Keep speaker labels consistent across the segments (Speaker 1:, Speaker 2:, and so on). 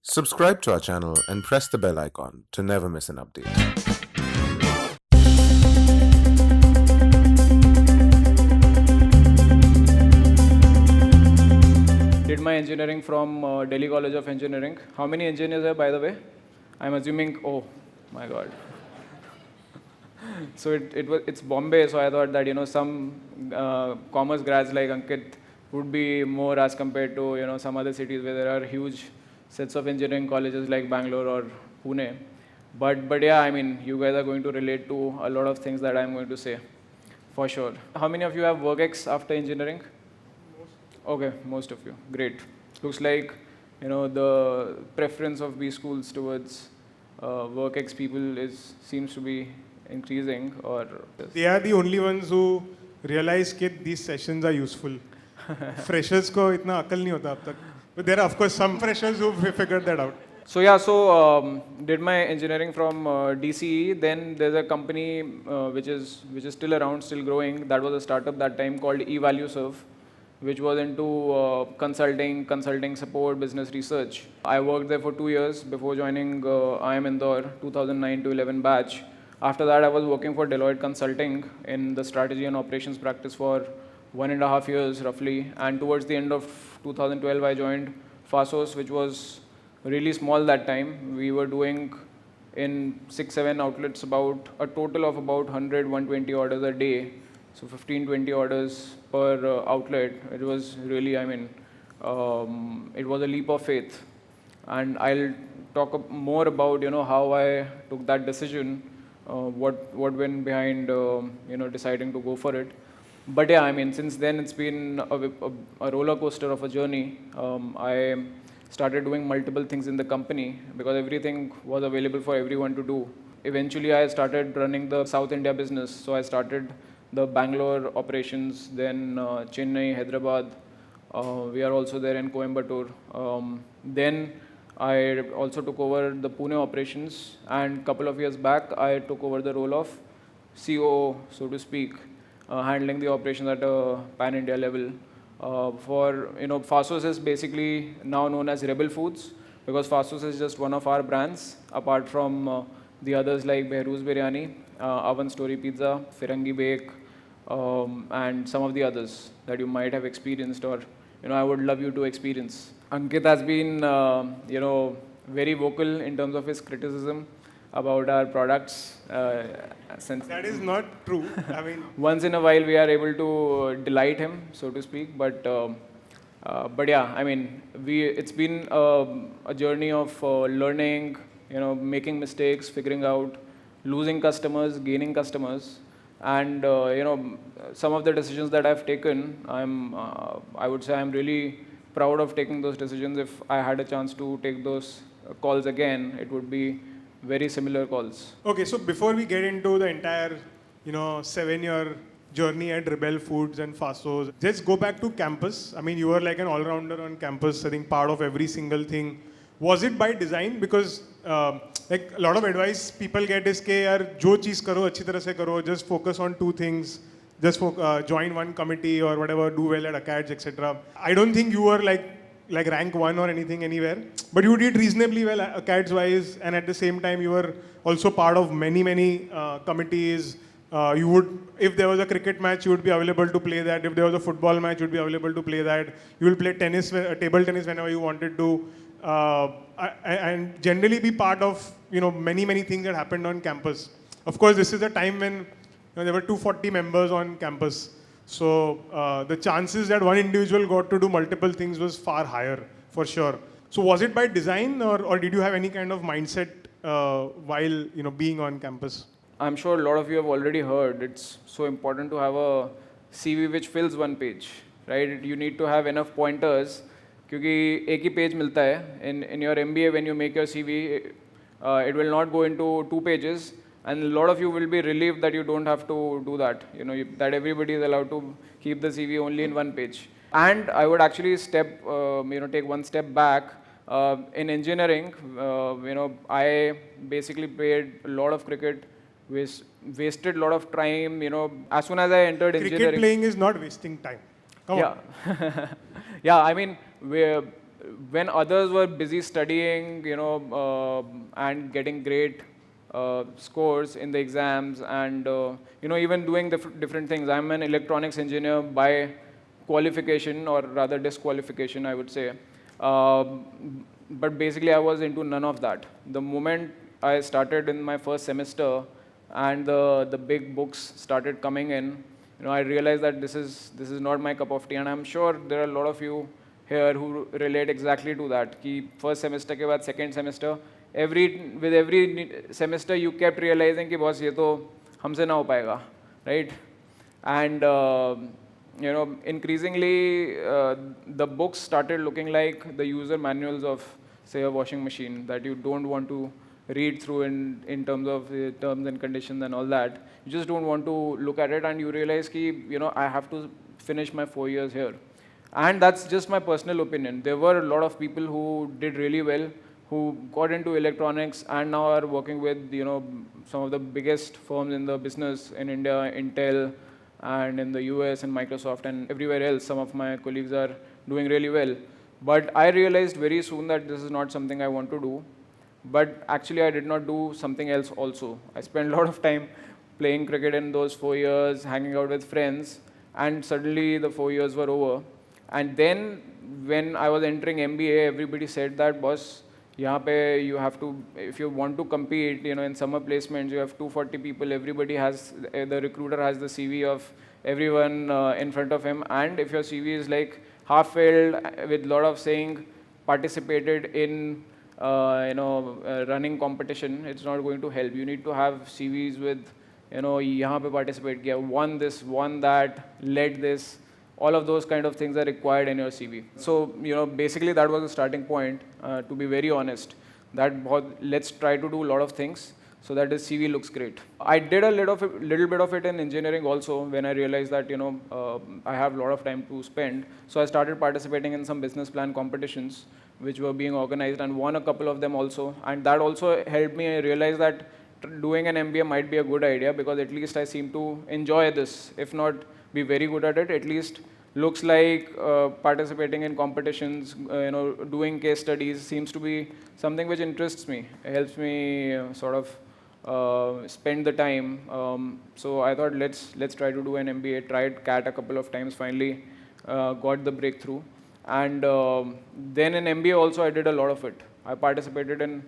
Speaker 1: Subscribe to our channel and press the bell icon to never miss an update.
Speaker 2: Did my engineering from Delhi College of Engineering. How many engineers are, by the way? I'm assuming, oh my God. So it's Bombay, so I thought that, some commerce grads like Ankit would be more as compared to, some other cities where there are huge sets of engineering colleges like Bangalore or Pune. But yeah, I mean, you guys are going to relate to a lot of things that I'm going to say, for sure. How many of you have WorkX after engineering? Okay, most of you. Great. Looks like, the preference of B schools towards WorkX people seems to be increasing, or
Speaker 3: they are the only ones who realize that these sessions are useful. Freshers ko itna akal nahi hota ab tak. But there are of course some freshers who figured that out.
Speaker 2: So yeah, did my engineering from DCE. Then there's a company which is still around, still growing. That was a startup that time called Valueserve, which was into consulting support, business research. I worked there for 2 years before joining IIM Indore, 2009 to 11 batch. After that, I was working for Deloitte Consulting in the strategy and operations practice for 1.5 years roughly. And towards the end of 2012, I joined Faasos, which was really small that time. We were doing in 6-7 outlets about a total of about 100-120 orders a day. So 15-20 orders per outlet. It was really, it was a leap of faith. And I'll talk more about, how I took that decision, what went behind, deciding to go for it. But yeah, since then it's been a roller coaster of a journey. I started doing multiple things in the company because everything was available for everyone to do. Eventually, I started running the South India business. So I started the Bangalore operations, then Chennai, Hyderabad. We are also there in Coimbatore. Then I also took over the Pune operations, and a couple of years back, I took over the role of COO, so to speak, handling the operations at a pan-India level. Faasos is basically now known as Rebel Foods, because Faasos is just one of our brands, apart from the others like Behrouz Biryani, Oven Story Pizza, Firangi Bake, and some of the others that you might have experienced or I would love you to experience. Ankit has been very vocal in terms of his criticism about our products. Since
Speaker 3: That is not true.
Speaker 2: once in a while we are able to delight him, so to speak. But yeah, it's been a journey of learning, making mistakes, figuring out, losing customers, gaining customers. And some of the decisions that I've taken, I would say I'm really proud of taking those decisions. If I had a chance to take those calls again, it would be very similar calls.
Speaker 3: Okay, so before we get into the entire 7-year journey at Rebel Foods and Faasos, let's go back to campus. You were like an all-rounder on campus, I think part of every single thing. Was it by design? Because like a lot of advice people get is कि यार जो चीज़ करो अच्छी तरह से करो, just focus on 2 things, just join one committee or whatever, do well at acads, etc. I don't think you were like rank 1 or anything anywhere, but you did reasonably well acads wise, and at the same time you were also part of many committees. You would, if there was a cricket match, you would be available to play that. If there was a football match, you would be available to play that. You will play tennis, table tennis whenever you wanted to. And generally be part of many things that happened on campus. Of course, this is a time when there were 240 members on campus, so the chances that one individual got to do multiple things was far higher, for sure. So was it by design, or did you have any kind of mindset while being on campus?
Speaker 2: I'm sure a lot of you have already heard it's so important to have a CV which fills 1 page, right? You need to have enough pointers. क्योंकि एक ही page मिलता है in your MBA when you make your CV, it will not go into 2 pages, and a lot of you will be relieved that you don't have to do that. That everybody is allowed to keep the CV only in 1 page. And I would actually take 1 step back. In engineering, I basically played a lot of cricket, wasted a lot of time. As soon as I entered engineering.
Speaker 3: Cricket playing is not wasting time. Come on.
Speaker 2: Yeah. Yeah, when others were busy studying, and getting great scores in the exams, and even doing different things. I'm an electronics engineer by qualification, or rather disqualification, I would say. But basically, I was into none of that. The moment I started in my first semester, and the big books started coming in, I realized that this is not my cup of tea, and I'm sure there are a lot of you here who relate exactly to that. Ki first semester ke baad second semester, with every semester you kept realizing कि boss ये तो हमसे ना हो पाएगा, right? And increasingly the books started looking like the user manuals of, say, a washing machine that you don't want to read through in terms of terms and conditions and all that. You just don't want to look at it, and you realize कि I have to finish my 4 years here. And that's just my personal opinion. There were a lot of people who did really well, who got into electronics and now are working with some of the biggest firms in the business in India, Intel, and in the US and Microsoft and everywhere else. Some of my colleagues are doing really well. But I realized very soon that this is not something I want to do. But actually, I did not do something else also. I spent a lot of time playing cricket in those 4 years, hanging out with friends, and suddenly the 4 years were over. And then when I was entering MBA, everybody said that, boss, यहाँ पे you have to, if you want to compete, in summer placements, you have 240 people. Everybody has, the recruiter has the CV of everyone in front of him. And if your CV is like half filled with a lot of saying participated in, running competition, it's not going to help. You need to have CVs with, यहाँ पे participate किया, won this, won that, led this. All of those kind of things are required in your CV. So, basically that was the starting point, to be very honest, that let's try to do a lot of things so that the CV looks great. I did a little bit of it in engineering also when I realized that, I have a lot of time to spend. So I started participating in some business plan competitions which were being organized and won a couple of them also. And that also helped me realize that doing an MBA might be a good idea because at least I seem to enjoy this, if not be very good at it, at least looks like participating in competitions, doing case studies seems to be something which interests me. It helps me sort of spend the time. So I thought let's try to do an MBA. Tried CAT a couple of times. Finally, got the breakthrough. And then in MBA also I did a lot of it. I participated in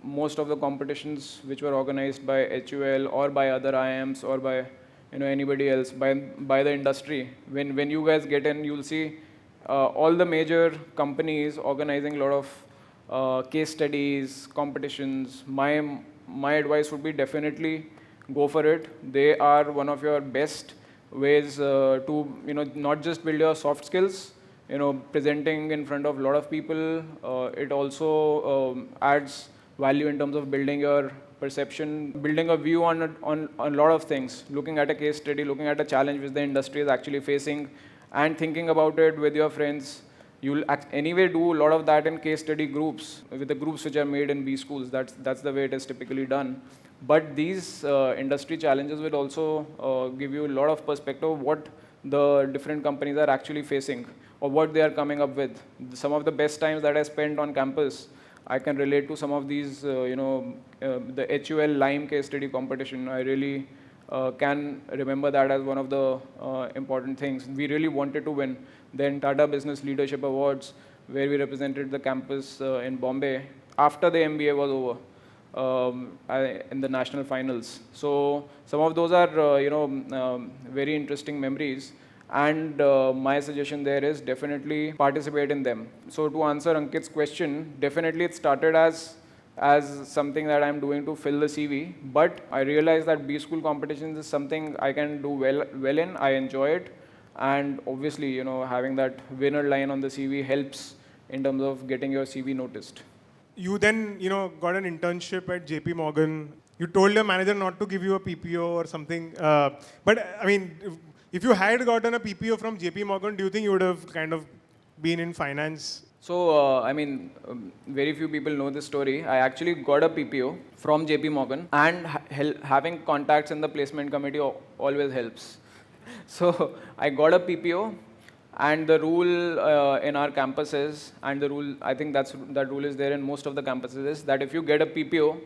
Speaker 2: most of the competitions which were organized by HUL or by other IIMs or by anybody else, by the industry. When you guys get in, you'll see all the major companies organizing a lot of case studies, competitions. My advice would be definitely go for it. They are one of your best ways to not just build your soft skills, presenting in front of a lot of people. It also adds value in terms of building your perception, building a view on a lot of things, looking at a case study, looking at a challenge which the industry is actually facing, and thinking about it with your friends. You'll anyway do a lot of that in case study groups, with the groups which are made in B schools. That's the way it is typically done. But these industry challenges will also give you a lot of perspective of what the different companies are actually facing or what they are coming up with. Some of the best times that I spent on campus, I can relate to some of these, the HUL Lime case study competition. I really can remember that as one of the important things. We really wanted to win. Then Tata Business Leadership Awards, where we represented the campus in Bombay after the MBA was over, in the national finals. So some of those are, very interesting memories. And my suggestion there is definitely participate in them. So to answer Ankit's question, definitely it started as something that I'm doing to fill the CV, but I realized that B school competitions is something I can do well in. I enjoy it, and obviously, having that winner line on the CV helps in terms of getting your CV noticed.
Speaker 3: You then, got an internship at JP Morgan. You told your manager not to give you a PPO or something, but I mean, if you had gotten a PPO from JP Morgan, do you think you would have kind of been in finance?
Speaker 2: So, very few people know this story. I actually got a PPO from JP Morgan, and having contacts in the placement committee always helps. So, I got a PPO, And the rule in our campus is, and the rule, I think that rule is there in most of the campuses, is that if you get a PPO,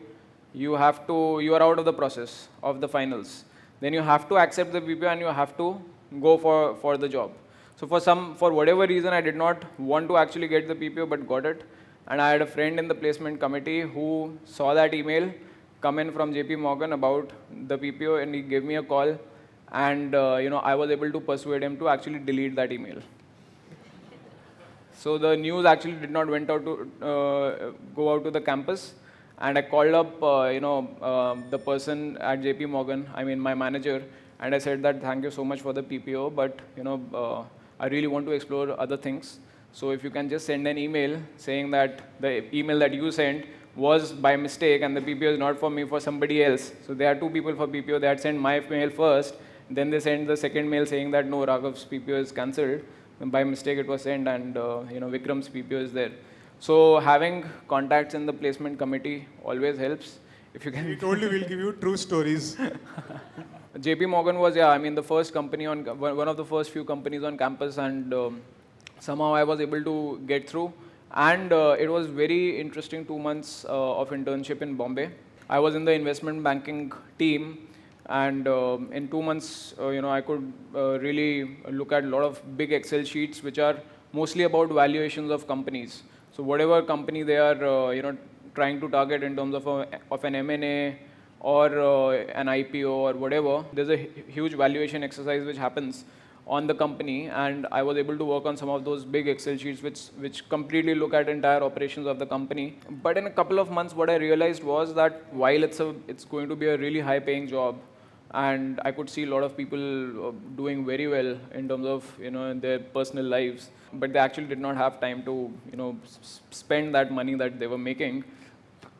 Speaker 2: you are out of the process of the finals. Then you have to accept the PPO and you have to go for the job. So for whatever reason, I did not want to actually get the PPO, but got it. And I had a friend in the placement committee who saw that email come in from JP Morgan about the PPO, and he gave me a call. And I was able to persuade him to actually delete that email. So the news actually did not went out to go out to the campus, and I called up the person at JP Morgan, I mean my manager, and I said that thank you so much for the PPO, but I really want to explore other things. So if you can just send an email saying that the email that you sent was by mistake and the PPO is not for me, for somebody else. So there are two people for PPO. They had sent my mail first. Then they sent the second mail saying that no, Raghav's PPO is cancelled. By mistake it was sent, and Vikram's PPO is there. So having contacts in the placement committee always helps. If you can.
Speaker 3: We told you we'll give you true stories.
Speaker 2: JP Morgan was, the first company one of the first few companies on campus, and somehow I was able to get through. And it was very interesting 2 months of internship in Bombay. I was in the investment banking team. And in 2 months, I could really look at a lot of big Excel sheets, which are mostly about valuations of companies. So whatever company they are, trying to target in terms of an M&A or an IPO or whatever, there's a huge valuation exercise which happens on the company, and I was able to work on some of those big Excel sheets which completely look at entire operations of the company. But in a couple of months, what I realized was that while it's going to be a really high-paying job, and I could see a lot of people doing very well in terms of in their personal lives, but they actually did not have time to spend that money that they were making.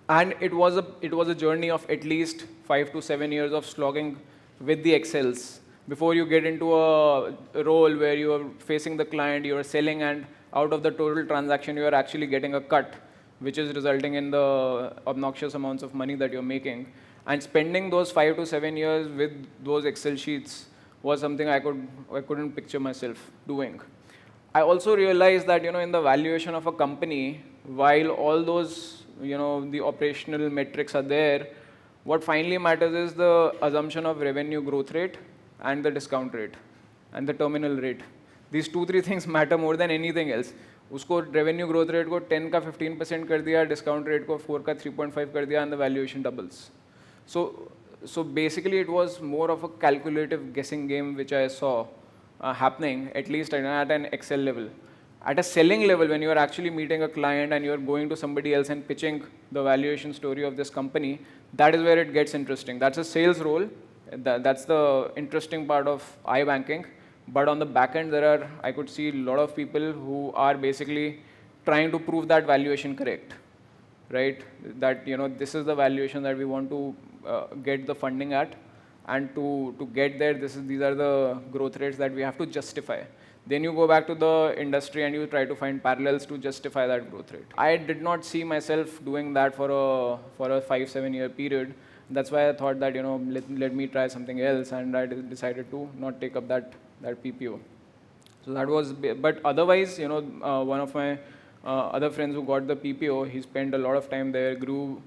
Speaker 2: And it was a journey of at least 5 to 7 years of slogging with the Excels before you get into a role where you are facing the client, you are selling, and out of the total transaction you are actually getting a cut, which is resulting in the obnoxious amounts of money that you're making. And spending those 5 to 7 years with those Excel sheets was something I couldn't picture myself doing. I also realized that in the valuation of a company, while all those the operational metrics are there, what finally matters is the assumption of revenue growth rate and the discount rate and the terminal rate. These 2-3 things matter more than anything else. उसको revenue growth rate को 10 का 15% कर दिया, discount rate को 4 का 3.5 कर दिया, and the valuation doubles. So basically it was more of a calculative guessing game which I saw happening, at least at an Excel level. At a selling level, when you are actually meeting a client and you are going to somebody else and pitching the valuation story of this company, that is where it gets interesting. That's a sales role. That's the interesting part of iBanking. But on the back end, I could see a lot of people who are basically trying to prove that valuation correct, right? That this is the valuation that we want to get the funding at, and to get there, these are the growth rates that we have to justify. Then you go back to the industry and you try to find parallels to justify that growth rate. I did not see myself doing that for a 5-7 year period. That's why I thought that let me try something else, and I decided to not take up that PPO. So that was, but otherwise, one of my other friends who got the PPO, he spent a lot of time there, grew,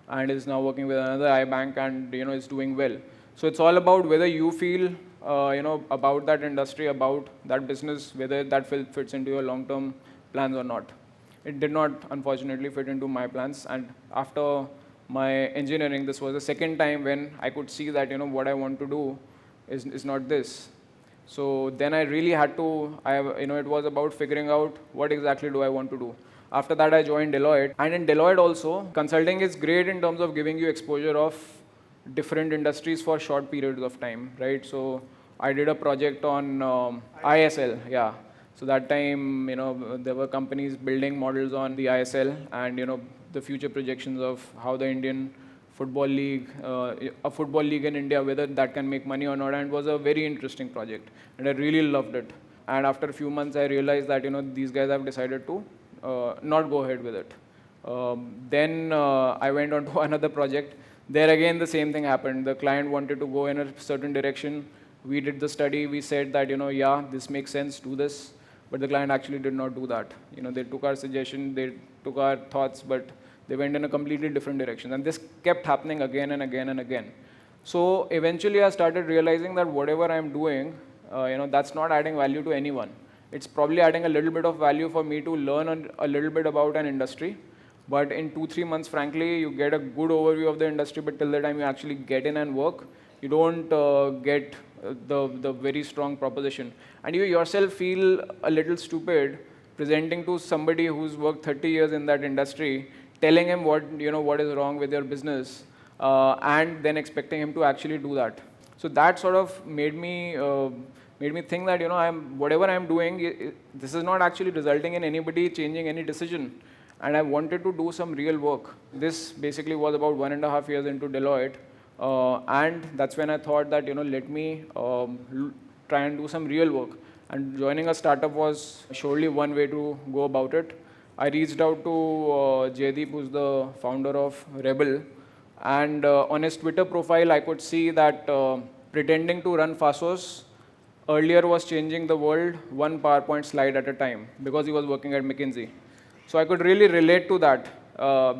Speaker 2: and is now working with another iBank, and is doing well. So it's all about whether you feel about that industry, about that business, whether that fits into your long-term plans or not. It did not, unfortunately, fit into my plans. And after my engineering, this was the second time when I could see that what I want to do is not this. So then I really had to, it was about figuring out what exactly do I want to do. After that, I joined Deloitte. And in Deloitte also, consulting is great in terms of giving you exposure of different industries for short periods of time, right? So I did a project on ISL, yeah. So that time, there were companies building models on the ISL, and the future projections of how the Indian football league, a football league in India, whether that can make money or not, and it was a very interesting project, and I really loved it. And after a few months, I realized that these guys have decided to not go ahead with it. Then I went on to another project. There again, the same thing happened. The client wanted to go in a certain direction. We did the study. We said that yeah, this makes sense. Do this. but the client actually did not do that. They took our suggestion, they took our thoughts, but they went in a completely different direction. And this kept happening again and again and again. So eventually I started realizing that whatever I'm doing, that's not adding value to anyone. It's probably adding a little bit of value for me to learn a little bit about an industry. But in 2-3 months, frankly, you get a good overview of the industry, but till the time you actually get in and work, you don't get the very strong proposition. And you yourself feel a little stupid presenting to somebody who's worked 30 years in that industry, telling him what is wrong with your business, and then expecting him to actually do that. So that sort of made me think that whatever I'm doing, this is not actually resulting in anybody changing any decision. And I wanted to do some real work. This basically was about 1.5 years into Deloitte. And that's when I thought that, let me try and do some real work. And joining a startup was surely one way to go about it. I reached out to Jaideep, who's the founder of Rebel. And on his Twitter profile, I could see that pretending to run Faasos earlier was changing the world one PowerPoint slide at a time because he was working at McKinsey. So I could really relate to that.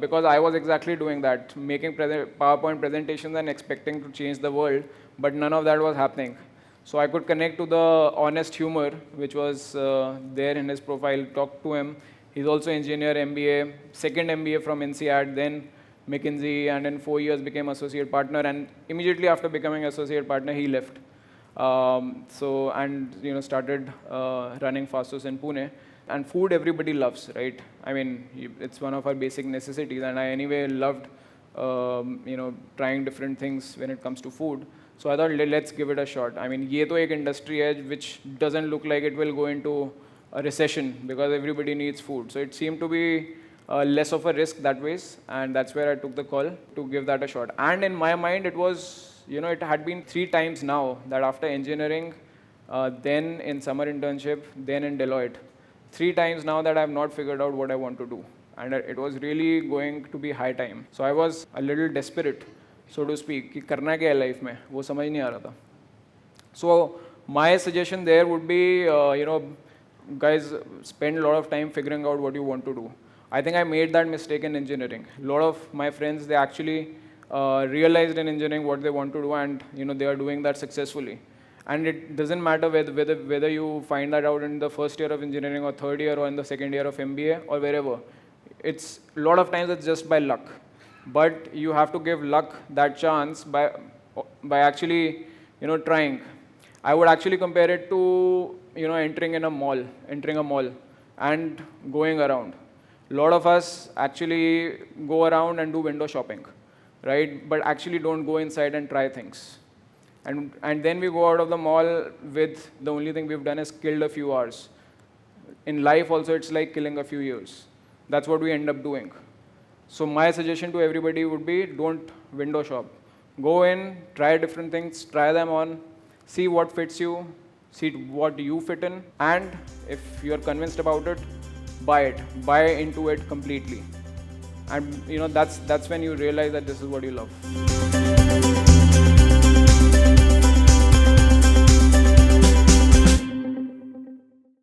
Speaker 2: Because I was exactly doing that, making PowerPoint presentations and expecting to change the world, but none of that was happening. So I could connect to the honest humor, which was there in his profile, talk to him. He's also engineer, MBA, second MBA from INSEAD, then McKinsey, and in 4 years became associate partner, and immediately after becoming associate partner, he left. Started running Faasos in Pune. And food everybody loves, right? I mean, it's one of our basic necessities, and I anyway loved, trying different things when it comes to food. So I thought, let's give it a shot. I mean, ye to ek industry hai which doesn't look like it will go into a recession because everybody needs food. So it seemed to be less of a risk that way, and that's where I took the call to give that a shot. And in my mind, it was, it had been 3 times now that after engineering, then in summer internship, then in Deloitte, 3 times now that I have not figured out what I want to do. And it was really going to be high time. So I was a little desperate, so to speak, कि करना क्या है life में, वो समझ नहीं आ रहा था. So my suggestion there would be, guys, spend a lot of time figuring out what you want to do. I think I made that mistake in engineering. A lot of my friends, they actually realized in engineering what they want to do, and they are doing that successfully. And it doesn't matter whether you find that out in the first year of engineering or third year or in the second year of MBA or wherever. It's a lot of times it's just by luck. But you have to give luck that chance by actually, trying. I would actually compare it to, entering a mall and going around. A lot of us actually go around and do window shopping, right? But actually don't go inside and try things. And then we go out of the mall with the only thing we've done is killed a few hours. In life also, it's like killing a few years. That's what we end up doing. So my suggestion to everybody would be, don't window shop. Go in, try different things, try them on, see what fits you, see what you fit in, and if you're convinced about it, buy into it completely. And that's when you realize that this is what you love.